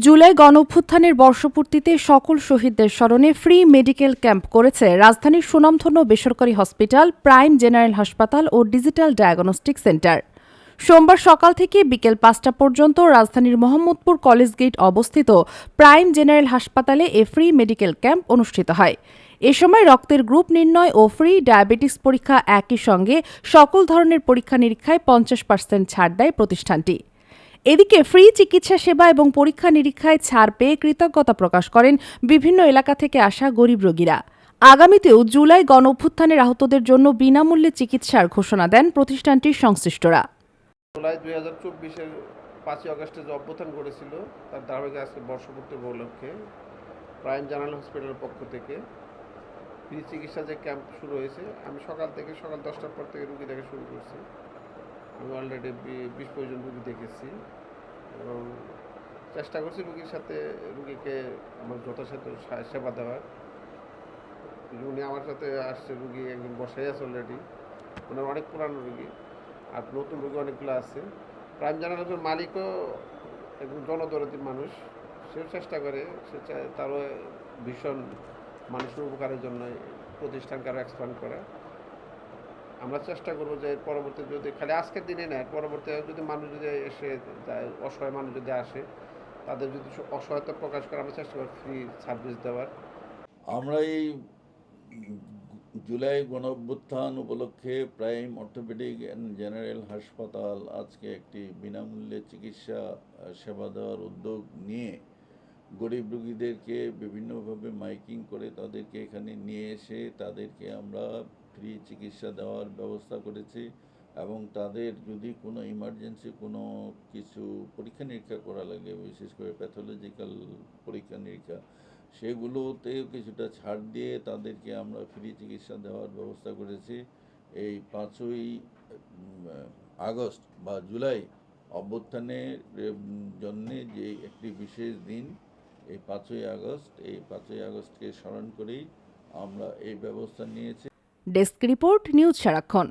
জুলাই গণঅভ্যুত্থানের বর্ষপূর্তিতে সকল শহীদদের স্মরণে ফ্রি মেডিকেল ক্যাম্প করেছে রাজধানীর সুনামধন্য বেসরকারি হসপিটাল, প্রাইম জেনারেল হাসপাতাল ও ডিজিটাল ডায়াগনস্টিক সেন্টার। সোমবার সকাল থেকে বিকেল ৫টা পর্যন্ত রাজধানীর মোহাম্মদপুর কলেজ গেট অবস্থিত প্রাইম জেনারেল হাসপাতালে এ ফ্রি মেডিকেল ক্যাম্প অনুষ্ঠিত হয়। এ সময় রক্তের গ্রুপ নির্ণয় ও ফ্রি ডায়াবেটিস পরীক্ষা একই সঙ্গে সকল ধরনের পরীক্ষা নিরীক্ষায় ৫০% ছাড় দেয় প্রতিষ্ঠানটি। এদিকে ফ্রি চিকিৎসা সেবা এবং পরীক্ষা নিরীক্ষায় ছাড় পেয়ে কৃতজ্ঞতা প্রকাশ করেন বিভিন্ন এলাকা থেকে আসা গরিব রোগীরা। আগামীতেও জুলাই গণঅভ্যুত্থানের আহতদের জন্য বিনামূল্যে চিকিৎসার ঘোষণা দেন প্রতিষ্ঠানটির সংশ্লিষ্টরা। জুলাই 2024-এর 5ই আগস্টে যে অভ্যুত্থান করেছিল তার ধারাবাহিক আজকে বর্ষপূর্তি উপলক্ষে প্রাইম জেনারেল হসপিটালের পক্ষ থেকে ফ্রি চিকিৎসা যে ক্যাম্প শুরু হয়েছে। আমি সকাল 10টার পর থেকে রুগী দেখা শুরু করছি। আমি অলরেডি 20-25 জন রুগী দেখেছি এবং চেষ্টা করছি রুগীকে আমার যথাসাধ্য সেবা দেওয়ার। উনি আমার সাথে আসছে, রুগী একজন বসাই আছে অলরেডি, ওনার অনেক পুরানো রুগী আর নতুন রুগী অনেকগুলো আছে। প্রাইম জেনারেলের মালিকও একজন জনদরদি মানুষ, সেও চেষ্টা করে, তারও ভীষণ মানুষের উপকারের জন্য প্রতিষ্ঠানকে আরও এক্সপ্যান্ড করে। আমরা চেষ্টা করবো যে পরবর্তী যদি খালি আজকের দিনে নেয়, পরবর্তী যদি মানুষ যদি এসে যায়, অসহায় মানুষ যদি আসে, তাদের যদি অসহায়তা প্রকাশ করে, আমরা চেষ্টা করি ফ্রি সার্ভিস দেওয়ার। আমরা এই জুলাই গণঅভ্যুত্থান উপলক্ষে প্রাইম অর্থোপেডিক অ্যান্ড জেনারেল হাসপাতাল আজকে একটি বিনামূল্যে চিকিৎসা সেবা দেওয়ার উদ্যোগ নিয়ে গরিব রোগীদেরকে বিভিন্নভাবে মাইকিং করে তাদেরকে এখানে নিয়ে এসে তাদেরকে আমরা ফ্রি চিকিৎসা দেওয়ার ব্যবস্থা করেছি এবং তাদের যদি কোনো ইমার্জেন্সি কোনো কিছু পরীক্ষা নিরীক্ষা করা লাগে, বিশেষ করে প্যাথোলজিক্যাল পরীক্ষা নিরীক্ষা, সেগুলোতেও কিছুটা ছাড় দিয়ে তাদেরকে আমরা ফ্রি চিকিৎসা দেওয়ার ব্যবস্থা করেছি। এই 5ই আগস্ট বা জুলাই অভ্যুত্থানের জন্যে যে একটি বিশেষ দিন, এই 5ই আগস্টকে স্মরণ করেই আমরা এই ব্যবস্থা নিয়েছি। ডেস্ক রিপোর্ট, নিউজ সারাক্ষণ।